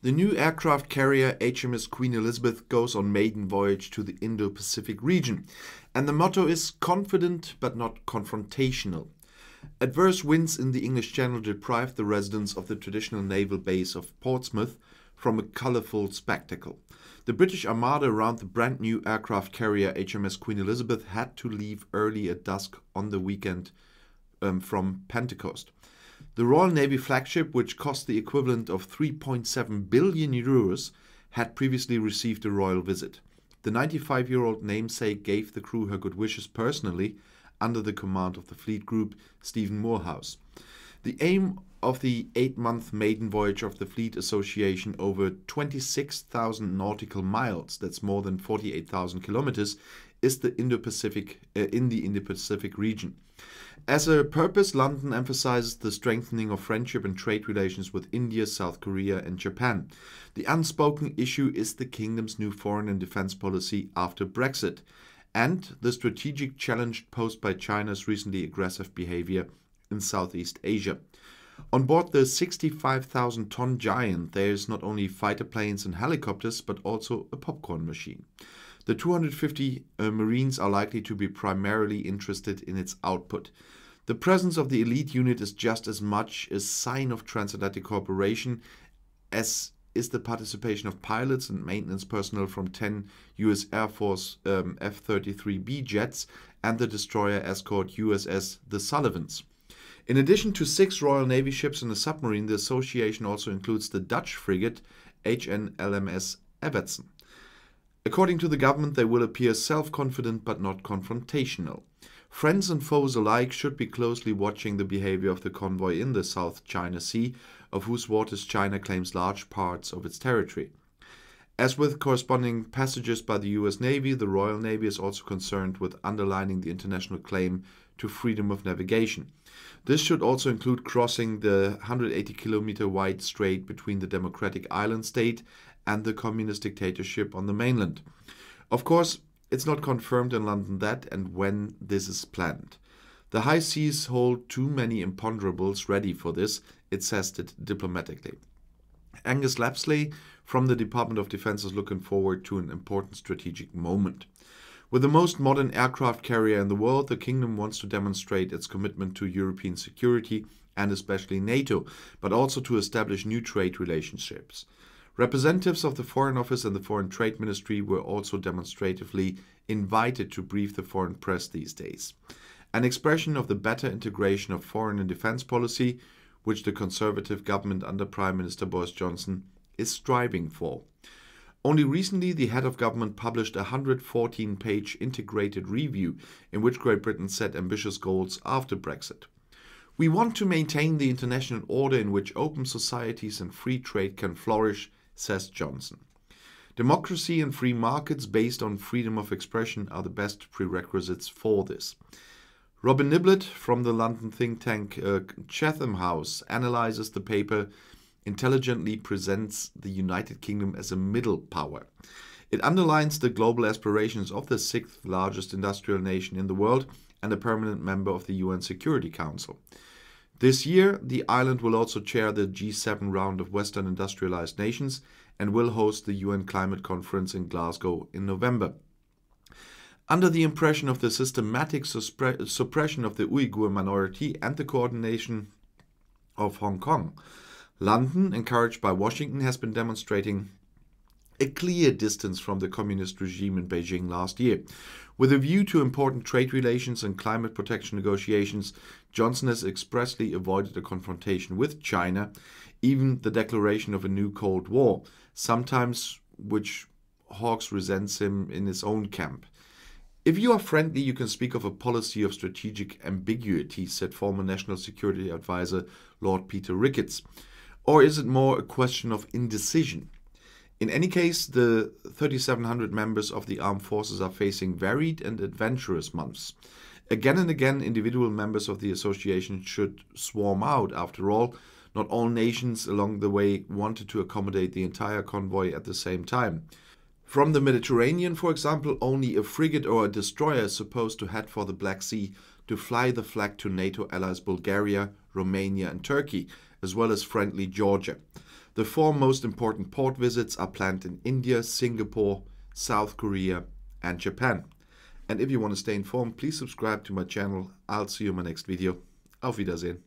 The new aircraft carrier HMS Queen Elizabeth goes on maiden voyage to the Indo-Pacific region, and the motto is confident but not confrontational. Adverse winds in the English Channel deprived the residents of the traditional naval base of Portsmouth from a colourful spectacle. The British armada around the brand new aircraft carrier HMS Queen Elizabeth had to leave early at dusk on the weekend from Pentecost. The Royal Navy flagship, which cost the equivalent of 3.7 billion euros, had previously received a royal visit. The 95-year-old namesake gave the crew her good wishes personally, under the command of the fleet group Stephen Moorhouse. The aim of the 8-month maiden voyage of the Fleet Association over 26,000 nautical miles, that's more than 48,000 kilometers, is the Indo-Pacific in the Indo-Pacific region. As a purpose, London emphasizes the strengthening of friendship and trade relations with India, South Korea and Japan. The unspoken issue is the kingdom's new foreign and defense policy after Brexit, and the strategic challenge posed by China's recently aggressive behavior in Southeast Asia. On board the 65,000-ton giant, there is not only fighter planes and helicopters, but also a popcorn machine. The 250 Marines are likely to be primarily interested in its output. The presence of the elite unit is just as much a sign of transatlantic cooperation as is the participation of pilots and maintenance personnel from 10 US Air Force F-33B jets and the destroyer escort USS The Sullivans. In addition to 6 Royal Navy ships and a submarine, the association also includes the Dutch frigate HMS Evertsen. According to the government, they will appear self-confident but not confrontational. Friends and foes alike should be closely watching the behavior of the convoy in the South China Sea, of whose waters China claims large parts of its territory. As with corresponding passages by the US Navy, the Royal Navy is also concerned with underlining the international claim to freedom of navigation. This should also include crossing the 180-kilometer wide strait between the democratic island state and the communist dictatorship on the mainland. Of course, it's not confirmed in London that and when this is planned. The high seas hold too many imponderables ready for this, it says it diplomatically. Angus Lapsley from the Department of Defense is looking forward to an important strategic moment. With the most modern aircraft carrier in the world, the kingdom wants to demonstrate its commitment to European security and especially NATO, but also to establish new trade relationships. Representatives of the Foreign Office and the Foreign Trade Ministry were also demonstratively invited to brief the foreign press these days. An expression of the better integration of foreign and defense policy, which the Conservative government under Prime Minister Boris Johnson is striving for. Only recently, the head of government published a 114-page integrated review in which Great Britain set ambitious goals after Brexit. We want to maintain the international order in which open societies and free trade can flourish, says Johnson. Democracy and free markets based on freedom of expression are the best prerequisites for this. Robin Niblett from the London think tank Chatham House analyzes the paper, intelligently presents the United Kingdom as a middle power. It underlines the global aspirations of the 6th largest industrial nation in the world and a permanent member of the UN Security Council. This year, the island will also chair the G7 round of Western industrialized nations and will host the UN Climate Conference in Glasgow in November. Under the impression of the systematic suppression of the Uyghur minority and the coordination of Hong Kong, London, encouraged by Washington, has been demonstrating a clear distance from the communist regime in Beijing last year. With a view to important trade relations and climate protection negotiations, Johnson has expressly avoided a confrontation with China, even the declaration of a new Cold War, sometimes which Hawkes resents him in his own camp. If you are friendly, you can speak of a policy of strategic ambiguity, said former National Security Advisor Lord Peter Ricketts. Or is it more a question of indecision? In any case, the 3,700 members of the armed forces are facing varied and adventurous months. Again and again, individual members of the association should swarm out. After all, not all nations along the way wanted to accommodate the entire convoy at the same time. From the Mediterranean, for example, only a frigate or a destroyer is supposed to head for the Black Sea to fly the flag to NATO allies Bulgaria, Romania and Turkey, as well as friendly Georgia. The 4 most important port visits are planned in India, Singapore, South Korea and Japan. And if you want to stay informed, please subscribe to my channel. I'll see you in my next video. Auf Wiedersehen.